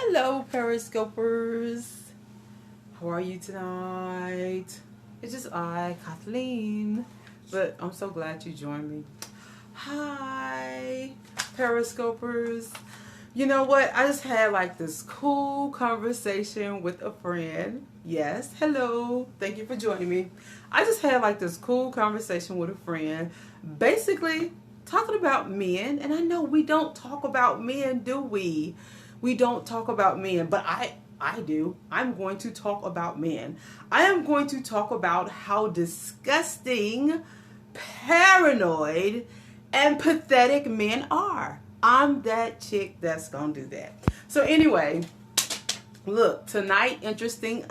Hello, Periscopers. How are you tonight? It's just I, Kathleen. But I'm so glad you joined me. Hi, Periscopers. You know what? I just had like this cool conversation with a friend. Yes, hello. Thank you for joining me. I just had like this cool conversation with a friend. Basically, talking about men. And I know we don't talk about men, do we? We don't talk about men, but I do. I'm going to talk about men. I am going to talk about how disgusting, paranoid, and pathetic men are. I'm that chick that's gonna do that. So anyway, look, tonight, interestingly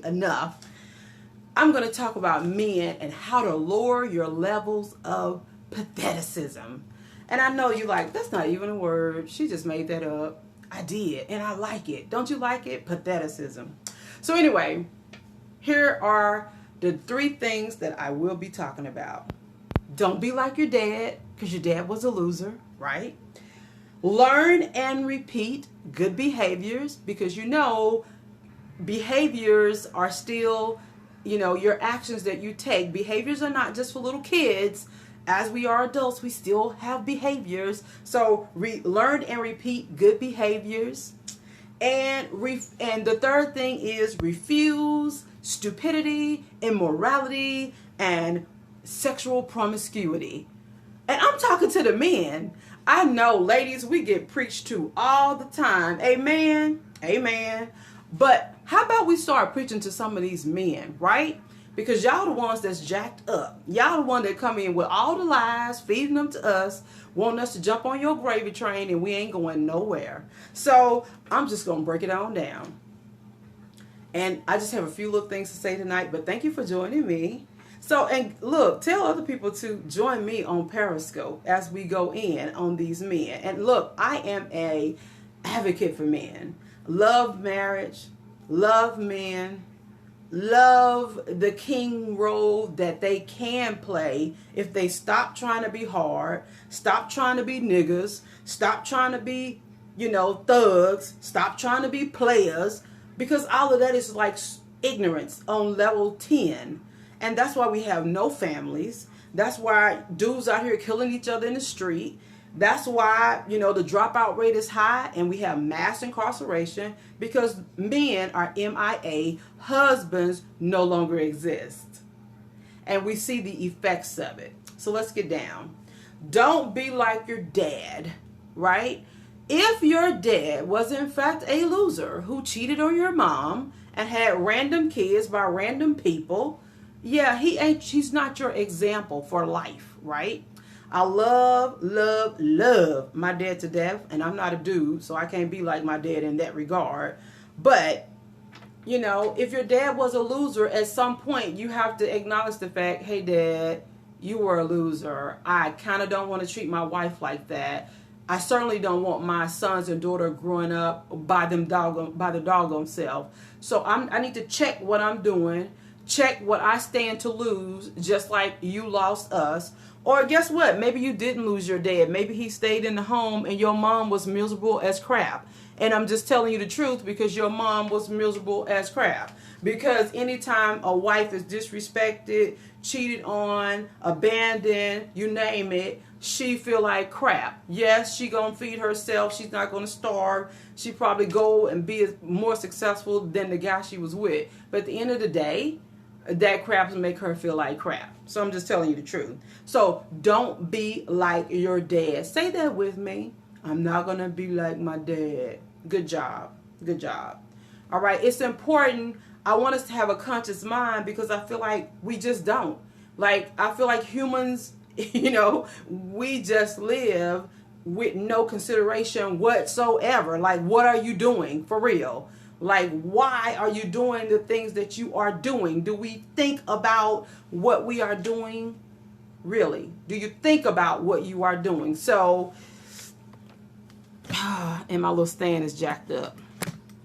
enough, I'm gonna talk about men and how to lower your levels of patheticism. And I know you're like, that's not even a word. She just made that up. I did, and I like it. Don't you like it? Patheticism. So anyway, here are the 3 things that I will be talking about. Don't be like your dad, because your dad was a loser, right? Learn and repeat good behaviors, because behaviors are still, your actions that you take. Behaviors are not just for little kids. As we are adults, we still have behaviors. So learn and repeat good behaviors. And the third thing is refuse stupidity, immorality, and sexual promiscuity. And I'm talking to the men. I know, ladies, we get preached to all the time. Amen. Amen. But how about we start preaching to some of these men, right? Because y'all the ones that's jacked up. Y'all the one that come in with all the lies, feeding them to us, wanting us to jump on your gravy train, and we ain't going nowhere. So I'm just going to break it on down. And I just have a few little things to say tonight, but thank you for joining me. So, and look, tell other people to join me on Periscope as we go in on these men. And look, I am a advocate for men. Love marriage, love men, love the king role that they can play if they stop trying to be hard, stop trying to be niggas, stop trying to be, thugs, stop trying to be players, because all of that is like ignorance on level 10. And that's why we have no families. That's why dudes out here killing each other in the street. That's why, the dropout rate is high and we have mass incarceration, because men are MIA, husbands no longer exist. And we see the effects of it. So let's get down. Don't be like your dad, right? If your dad was in fact a loser who cheated on your mom and had random kids by random people, yeah, he's not your example for life, right? I love my dad to death, and I'm not a dude, so I can't be like my dad in that regard. But, if your dad was a loser, at some point you have to acknowledge the fact, hey, Dad, you were a loser. I kind of don't want to treat my wife like that. I certainly don't want my sons and daughter growing up by the doggone self. So I need to check what I'm doing, check what I stand to lose, just like you lost us. Or guess what? Maybe you didn't lose your dad. Maybe he stayed in the home and your mom was miserable as crap. And I'm just telling you the truth because your mom was miserable as crap. Because anytime a wife is disrespected, cheated on, abandoned, you name it, she feel like crap. Yes, she gonna feed herself. She's not gonna starve. She probably go and be more successful than the guy she was with. But at the end of the day, that crap will make her feel like crap. So I'm just telling you the truth. So don't be like your dad. Say that with me. I'm not going to be like my dad. Good job. Good job. All right. It's important. I want us to have a conscious mind because I feel like we just don't. Like, I feel like humans, we just live with no consideration whatsoever. Like, what are you doing for real? Like, why are you doing the things that you are doing? Do we think about what we are doing? Really? Do you think about what you are doing? So, and my little stand is jacked up.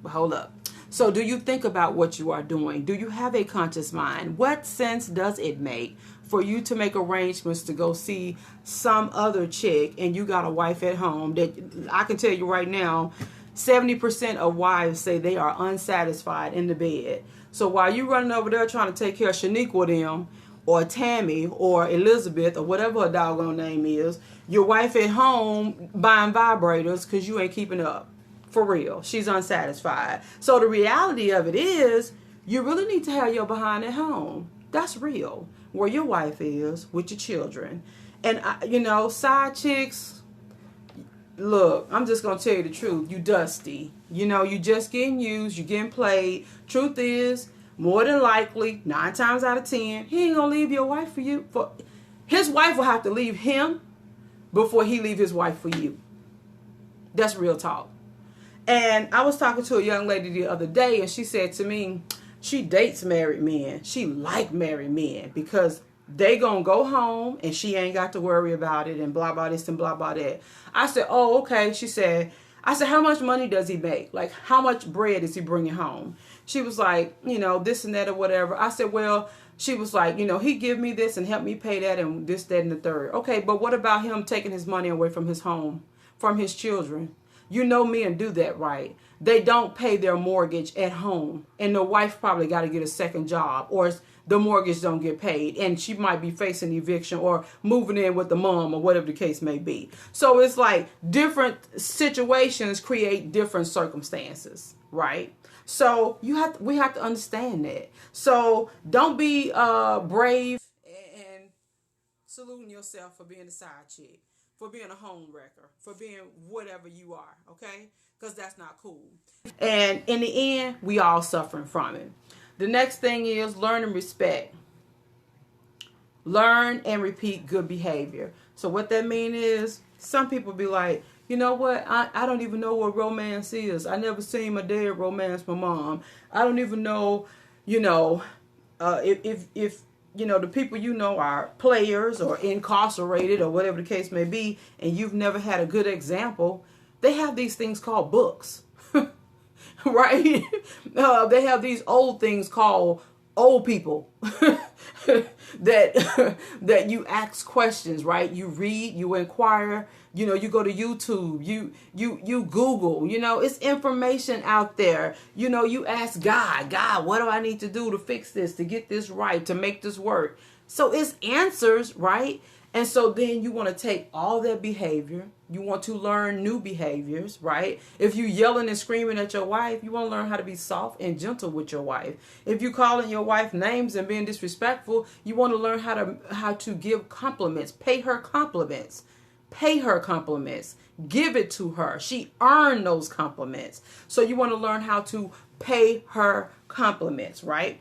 But hold up. So, do you think about what you are doing? Do you have a conscious mind? What sense does it make for you to make arrangements to go see some other chick and you got a wife at home that I can tell you right now, 70% of wives say they are unsatisfied in the bed. So while you running over there trying to take care of Shaniqua them, or Tammy, or Elizabeth, or whatever her doggone name is, your wife at home buying vibrators because you ain't keeping up. For real. She's unsatisfied. So the reality of it is, you really need to have your behind at home. That's real. Where your wife is, with your children. And, side chicks, look, I'm just going to tell you the truth. You dusty. You just getting used. You getting played. Truth is, more than likely, 9 times out of 10, he ain't going to leave your wife for you. His wife will have to leave him before he leave his wife for you. That's real talk. And I was talking to a young lady the other day, and she said to me, she dates married men. She like married men because they gonna go home and she ain't got to worry about it and blah, blah, this and blah, blah, that. I said, oh, okay. I said, how much money does he make? Like, how much bread is he bringing home? She was like, this and that or whatever. I said, well, she was like, he give me this and help me pay that and this, that, and the third. Okay, but what about him taking his money away from his home, from his children? Men do that, right? They don't pay their mortgage at home. And the wife probably got to get a second job, or the mortgage don't get paid. And she might be facing eviction or moving in with the mom or whatever the case may be. So it's like different situations create different circumstances, right? So we have to understand that. So don't be brave and saluting yourself for being a side chick, for being a home wrecker, for being whatever you are, okay? Because that's not cool. And in the end, we all suffering from it. The next thing is learn and respect. Learn and repeat good behavior. So what that means is, some people be like, you know what? I don't even know what romance is. I never seen my dad romance my mom. I don't even know, if the people are players or incarcerated or whatever the case may be, and you've never had a good example. They have these things called books, right? They have these old things called old people that you ask questions, right? You read, you inquire, you go to YouTube, you Google, it's information out there. You ask God, what do I need to do to fix this, to get this right, to make this work? So it's answers, right? And so then you want to take all that behavior. You want to learn new behaviors, right? If you yelling and screaming at your wife, you want to learn how to be soft and gentle with your wife. If you calling your wife names and being disrespectful, you want to learn how to give compliments. Pay her compliments. Pay her compliments. Give it to her. She earned those compliments. So you want to learn how to pay her compliments, right?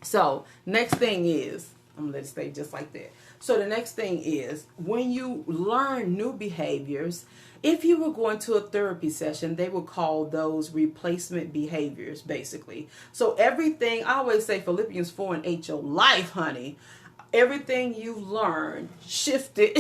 So next thing is, I'm going to let it stay just like that. So the next thing is, when you learn new behaviors, if you were going to a therapy session, they would call those replacement behaviors, basically. So everything, I always say Philippians 4:8 your life, honey. Everything you learn, shift it,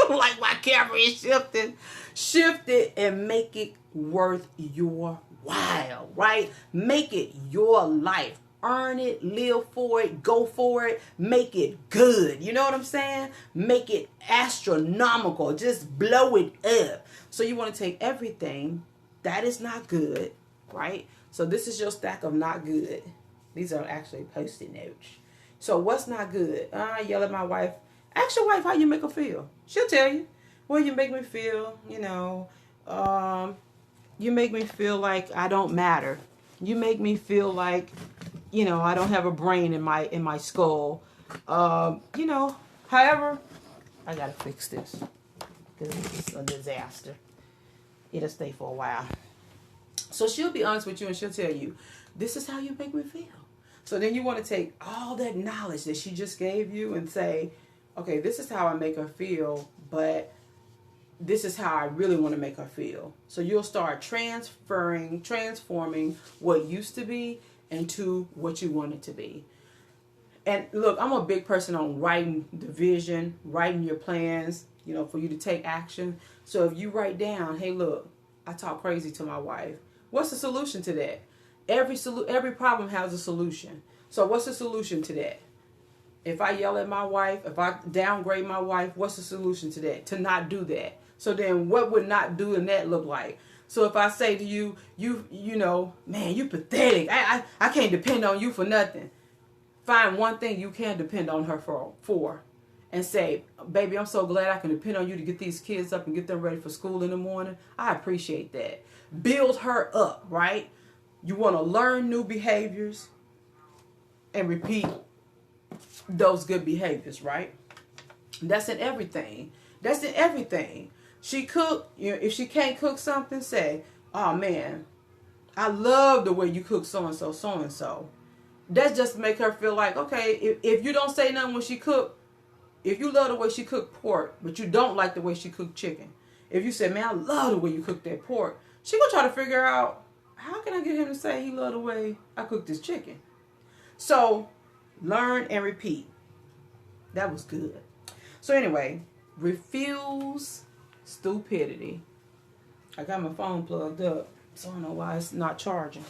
like my camera is shifting, shift it and make it worth your while, right? Make it your life. Earn it, live for it, go for it, make it good. You know what I'm saying? Make it astronomical. Just blow it up. So you want to take everything that is not good, right? So this is your stack of not good. These are actually Post-it notes. So what's not good? I yell at my wife. Ask your wife how you make her feel. She'll tell you. Well, you make me feel, you make me feel like I don't matter. You make me feel like, I don't have a brain in my skull. However, I gotta fix this because it's a disaster. It'll stay for a while. So she'll be honest with you and she'll tell you, this is how you make me feel. So then you want to take all that knowledge that she just gave you and say, okay, this is how I make her feel, but this is how I really want to make her feel. So you'll start transforming what used to be into what you want it to be. And look, I'm a big person on writing the vision, writing your plans, for you to take action. So if you write down, hey, look, I talk crazy to my wife. What's the solution to that? Every problem has a solution. So what's the solution to that? If I yell at my wife, if I downgrade my wife, what's the solution to that? To not do that. So then what would not doing that look like? So if I say to you, you know, man, you pathetic. I can't depend on you for nothing. Find one thing you can depend on her for. And say, baby, I'm so glad I can depend on you to get these kids up and get them ready for school in the morning. I appreciate that. Build her up, right? You want to learn new behaviors and repeat those good behaviors, right? That's in everything. That's in everything. She cook, you know, if she can't cook something, say, oh man, I love the way you cook so-and-so, so-and-so. That's just to make her feel like, okay, if you don't say nothing when she cook, if you love the way she cooked pork, but you don't like the way she cooked chicken. If you say, man, I love the way you cook that pork, she gonna try to figure out, how can I get him to say he love the way I cook this chicken? So, learn and repeat. That was good. So anyway, refuse stupidity. I got my phone plugged up, so I don't know why it's not charging.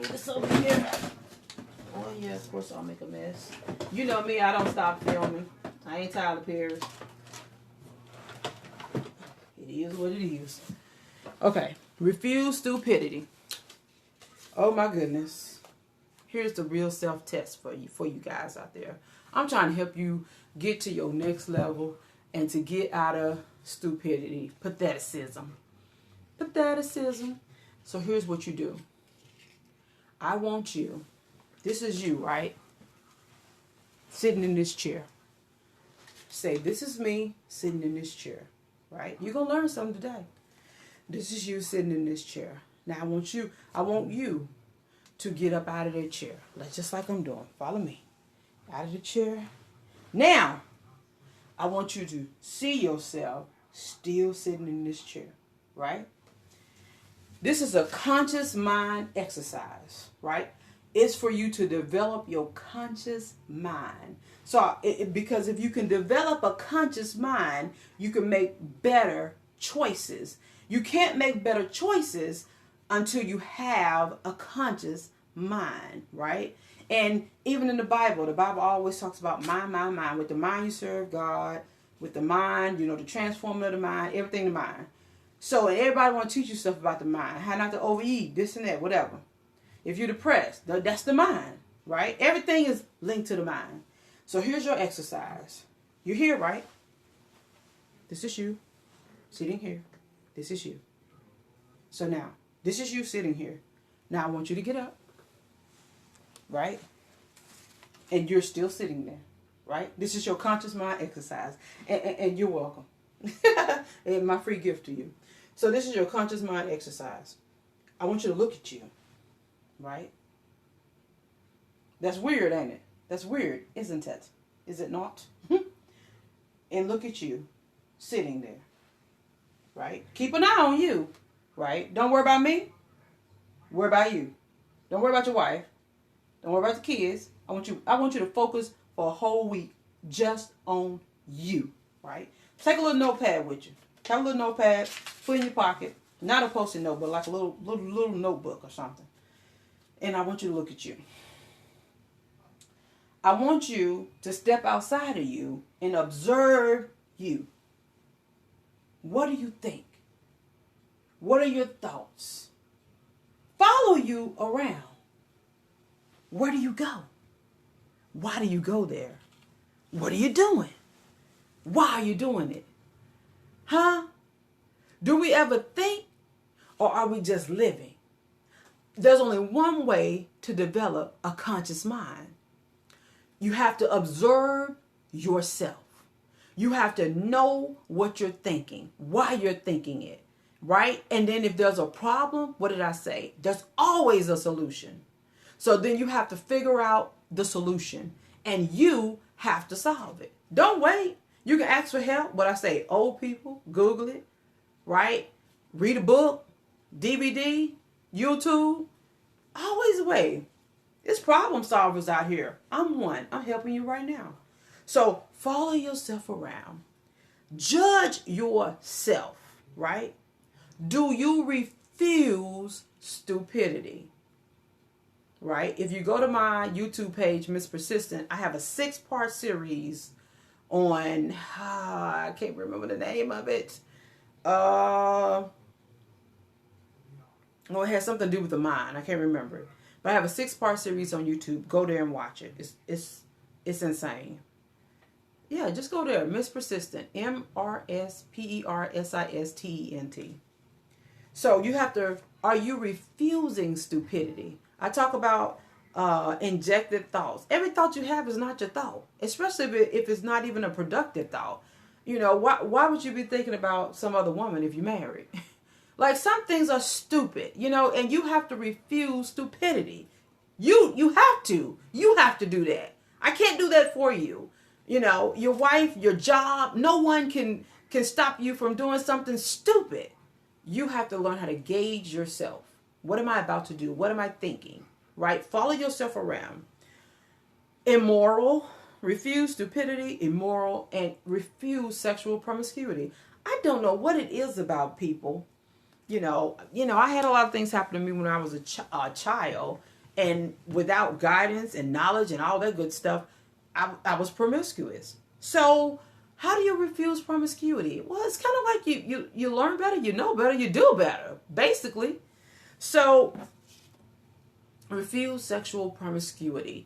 This over here. Oh yeah, of course I'll make a mess. You know me, I don't stop filming. I ain't Tyler Perry. It is what it is. Okay, refuse stupidity. Oh my goodness. Here's the real self-test for you guys out there. I'm trying to help you get to your next level and to get out of stupidity, patheticism. Patheticism. So here's what you do. I want you, this is you, right? Sitting in this chair. Say, this is me sitting in this chair, right? You're going to learn something today. This is you sitting in this chair. Now I want you to get up out of that chair. Just like I'm doing. Follow me. Out of the chair. Now, I want you to see yourself still sitting in this chair, right? This is a conscious mind exercise, right? It's for you to develop your conscious mind. So, because if you can develop a conscious mind, you can make better choices. You can't make better choices until you have a conscious mind, right? And even in the Bible always talks about mind. With the mind you serve God. With the mind, you know, the transforming of the mind, everything the mind. So everybody want to teach you stuff about the mind. How not to overeat, this and that, whatever. If you're depressed, that's the mind, right? Everything is linked to the mind. So here's your exercise. You're here, right? This is you sitting here. This is you. So now, this is you sitting here. Now I want you to get up, right? And you're still sitting there, right? This is your conscious mind exercise. And you're welcome. And my free gift to you. So this is your conscious mind exercise. I want you to look at you, right? That's weird, ain't it? That's weird, isn't it? Is it not? And look at you sitting there, right? Keep an eye on you, right? Don't worry about me. Worry about you. Don't worry about your wife. Don't worry about the kids. I want you to focus for a whole week just on you, right? Take a little notepad with you. Have a little notepad, put in your pocket. Not a Post-it note, but like a little notebook or something. And I want you to look at you. I want you to step outside of you and observe you. What do you think? What are your thoughts? Follow you around. Where do you go? Why do you go there? What are you doing? Why are you doing it? Huh? Do we ever think, or are we just living? There's only one way to develop a conscious mind. You have to observe yourself. You have to know what you're thinking, why you're thinking it, right? And then if there's a problem, what did I say? There's always a solution. So then you have to figure out the solution, and you have to solve it. Don't wait. You can ask for help. What I say, old people, Google it, right? Read a book, DVD, YouTube. Always a way. There's problem solvers out here. I'm one. I'm helping you right now. So follow yourself around. Judge yourself, right? Do you refuse stupidity? Right? If you go to my YouTube page, Miss Persistent, I have a 6-part series on, I can't remember the name of it. Well, it has something to do with the mind. I can't remember it. But I have a 6-part series on YouTube. Go there and watch it. It's insane. Yeah, just go there. Miss Persistent. MRSPERSISTENT. So you have to, are you refusing stupidity? I talk about injected thoughts. Every thought you have is not your thought, especially if it's not even a productive thought. You know, why would you be thinking about some other woman if you're married? Like, some things are stupid, you know, and you have to refuse stupidity. You have to. You have to do that. I can't do that for you. You know, your wife, your job, no one can stop you from doing something stupid. You have to learn how to gauge yourself. What am I about to do? What am I thinking? Right? Follow yourself around. Immoral, refuse stupidity, immoral, and refuse sexual promiscuity. I don't know what it is about people. You know, I had a lot of things happen to me when I was a child, and without guidance and knowledge and all that good stuff, I was promiscuous. So how do you refuse promiscuity? Well, it's kind of like you learn better, you know better, you do better, basically. So refuse sexual promiscuity.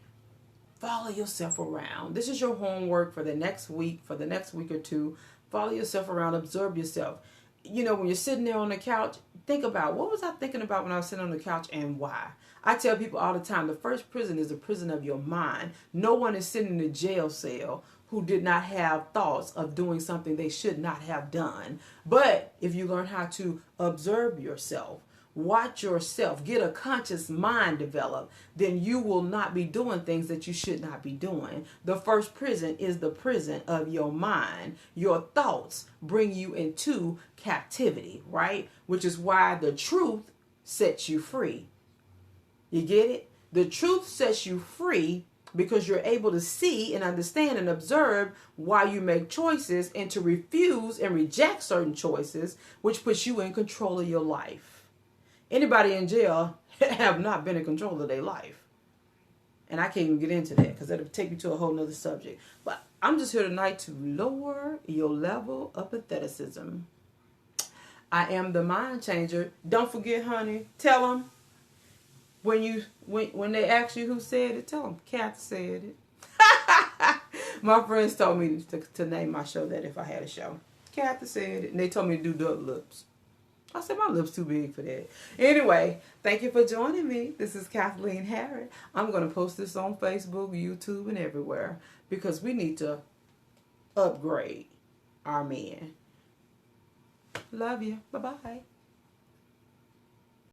Follow yourself around. This is your homework for the next week, or two. Follow yourself around, observe yourself. You know, when you're sitting there on the couch, think about, what was I thinking about when I was sitting on the couch, and why? I tell people all the time, the first prison is the prison of your mind. No one is sitting in a jail cell who did not have thoughts of doing something they should not have done. But if you learn how to observe yourself, watch yourself, get a conscious mind developed, then you will not be doing things that you should not be doing. The first prison is the prison of your mind. Your thoughts bring you into captivity, right? Which is why the truth sets you free. You get it? The truth sets you free because you're able to see and understand and observe why you make choices, and to refuse and reject certain choices, which puts you in control of your life. Anybody in jail have not been in control of their life. And I can't even get into that because that'll take me to a whole nother subject. But I'm just here tonight to lower your level of patheticism. I am the mind changer. Don't forget, honey, tell them when they ask you who said it, tell them Kath said it. My friends told me to name my show that if I had a show. Kath said it. And they told me to do duck lips. I said, my lips too big for that. Anyway, thank you for joining me. This is Kathleen Harrod. I'm going to post this on Facebook, YouTube, and everywhere, because we need to upgrade our men. Love you. Bye-bye.